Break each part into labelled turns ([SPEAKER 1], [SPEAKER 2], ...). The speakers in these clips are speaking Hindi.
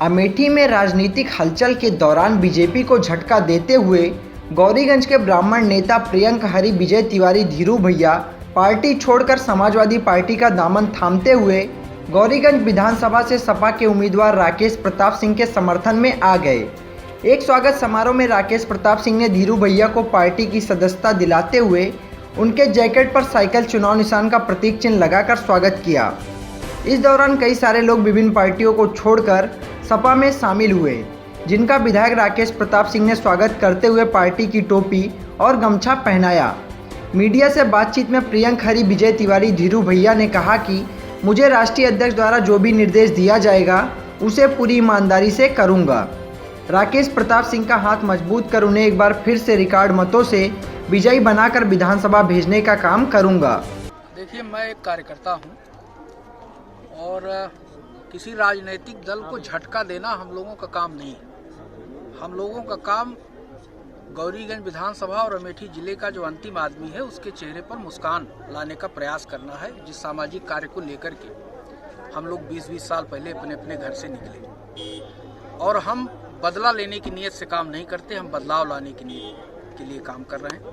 [SPEAKER 1] अमेठी में राजनीतिक हलचल के दौरान बीजेपी को झटका देते हुए गौरीगंज के ब्राह्मण नेता प्रियंक हरि विजय तिवारी धीरू भैया पार्टी छोड़कर समाजवादी पार्टी का दामन थामते हुए गौरीगंज विधानसभा से सपा के उम्मीदवार राकेश प्रताप सिंह के समर्थन में आ गए। एक स्वागत समारोह में राकेश प्रताप सिंह ने धीरू भैया को पार्टी की सदस्यता दिलाते हुए उनके जैकेट पर साइकिल चुनाव निशान का प्रतीक चिन्ह लगाकर स्वागत किया। इस दौरान कई सारे लोग विभिन्न पार्टियों को छोड़कर सपा में शामिल हुए, जिनका विधायक राकेश प्रताप सिंह ने स्वागत करते हुए पार्टी की टोपी और गमछा पहनाया। मीडिया से बातचीत में प्रियंक हरि विजय तिवारी धीरू भैया ने कहा कि मुझे राष्ट्रीय अध्यक्ष द्वारा जो भी निर्देश दिया जाएगा उसे पूरी ईमानदारी से करूंगा। राकेश प्रताप सिंह का हाथ मजबूत कर उन्हें एक बार फिर से रिकॉर्ड मतों से विजयी बनाकर विधानसभा भेजने का काम करूंगा।
[SPEAKER 2] देखिए, मैं एक कार्यकर्ता हूं और किसी राजनीतिक दल को झटका देना हम लोगों का काम नहीं है। हम लोगों का काम गौरीगंज विधानसभा और अमेठी जिले का जो अंतिम आदमी है उसके चेहरे पर मुस्कान लाने का प्रयास करना है। जिस सामाजिक कार्य को लेकर के हम लोग 20-20 साल पहले अपने अपने घर से निकले और हम बदला लेने की नीयत से काम नहीं करते, हम बदलाव लाने की नीयत के लिए काम कर रहे हैं।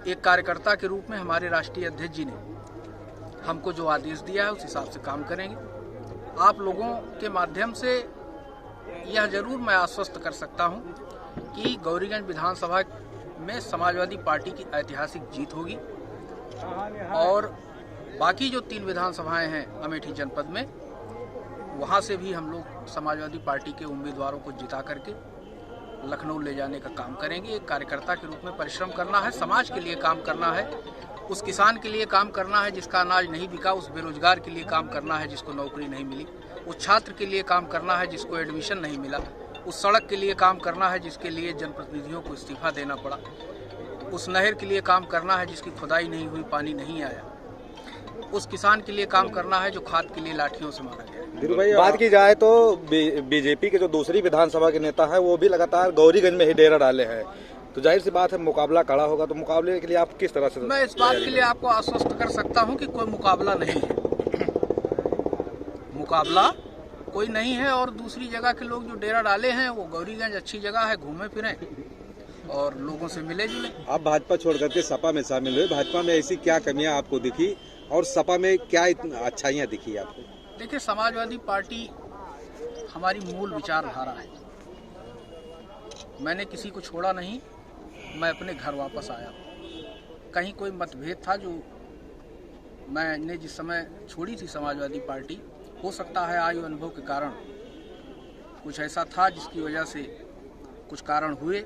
[SPEAKER 2] एक कार्यकर्ता के रूप में हमारे राष्ट्रीय अध्यक्ष जी ने हमको जो आदेश दिया है उस हिसाब से काम करेंगे। आप लोगों के माध्यम से यह जरूर मैं आश्वस्त कर सकता हूं कि गौरीगंज विधानसभा में समाजवादी पार्टी की ऐतिहासिक जीत होगी और बाकी जो 3 विधानसभाएं हैं अमेठी जनपद में, वहां से भी हम लोग समाजवादी पार्टी के उम्मीदवारों को जिता करके लखनऊ ले जाने का काम करेंगे। एक कार्यकर्ता के रूप में परिश्रम करना है, समाज के लिए काम करना है, उस किसान के लिए काम करना है जिसका अनाज नहीं बिका, उस बेरोजगार के लिए काम करना है जिसको नौकरी नहीं मिली, उस छात्र के लिए काम करना है जिसको एडमिशन नहीं मिला, उस सड़क के लिए काम करना है जिसके लिए जनप्रतिनिधियों को इस्तीफा देना पड़ा, उस नहर के लिए काम करना है जिसकी खुदाई नहीं हुई, पानी नहीं आया, उस किसान के लिए काम करना है जो खाद के लिए लाठियों से मारा गया।
[SPEAKER 3] बात की जाए तो बीजेपी के जो दूसरी विधानसभा के नेता है वो भी लगातार गौरीगंज में ही डेरा डाले हैं, तो जाहिर सी बात है मुकाबला कड़ा होगा। तो मुकाबले के लिए आप किस तरह से?
[SPEAKER 2] मैं इस बात के लिए आपको आश्वस्त कर सकता हूं कि कोई मुकाबला नहीं है, मुकाबला कोई नहीं है। और दूसरी जगह के लोग जो डेरा डाले हैं वो गौरीगंज अच्छी जगह है, घूमे फिरें और लोगों से मिले जुले।
[SPEAKER 3] आप भाजपा छोड़ करके सपा में शामिल हुए, भाजपा में ऐसी क्या कमियां आपको दिखी और सपा में क्या अच्छाइयां दिखी आपको?
[SPEAKER 2] देखिए, समाजवादी पार्टी हमारी मूल विचारधारा है। मैंने किसी को छोड़ा नहीं, मैं अपने घर वापस आया। कहीं कोई मतभेद था जो मैंने जिस समय छोड़ी थी समाजवादी पार्टी, हो सकता है आयु अनुभव के कारण कुछ ऐसा था जिसकी वजह से कुछ कारण हुए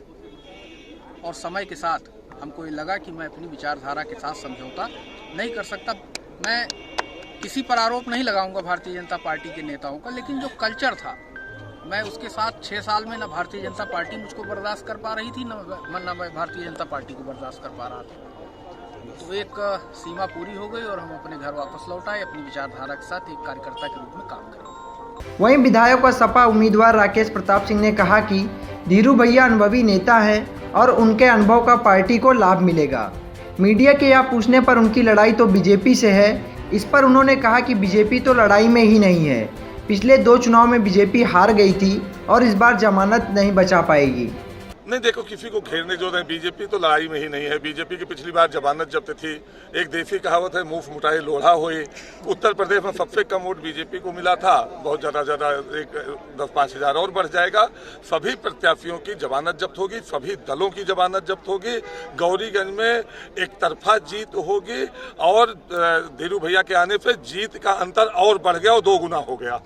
[SPEAKER 2] और समय के साथ हमको ये लगा कि मैं अपनी विचारधारा के साथ समझौता नहीं कर सकता। मैं किसी पर आरोप नहीं लगाऊंगा भारतीय जनता पार्टी के नेताओं का, लेकिन जो कल्चर था मैं उसके साथ 6 साल में न भारतीय जनता पार्टी मुझको बर्दाश्त कर पा रही थी, न मैं भारतीय जनता पार्टी को बर्दाश्त कर पा रहा था। तो एक सीमा पूरी हो गई और हम अपने घर वापस लौट आए, अपनी विचारधारा के साथ एक कार्यकर्ता के रूप में काम करेंगे।
[SPEAKER 1] वहीं विधायक व सपा उम्मीदवार राकेश प्रताप सिंह ने कहा कि धीरू भैया अनुभवी नेता हैं और उनके अनुभव का पार्टी को लाभ मिलेगा। मीडिया के यह पूछने पर उनकी लड़ाई तो बीजेपी से है, इस पर उन्होंने कहा कि बीजेपी तो लड़ाई में ही नहीं है। पिछले 2 चुनाव में बीजेपी हार गई थी और इस बार जमानत नहीं बचा पाएगी।
[SPEAKER 4] नहीं, देखो, किसी को घेरने जो है, बीजेपी तो लड़ाई में ही नहीं है। बीजेपी की पिछली बार जमानत जब्त थी। एक देसी कहावत है, मुंह मुटाए लोढ़ा होए। उत्तर प्रदेश में सबसे कम वोट बीजेपी को मिला था, बहुत ज़्यादा एक 10-5 हज़ार और बढ़ जाएगा। सभी प्रत्याशियों की जमानत जब्त होगी, सभी दलों की जमानत जब्त होगी। गौरीगंज में एक तरफा जीत होगी और धीरू भैया के आने से जीत का अंतर और बढ़ गया और 2 गुना हो गया।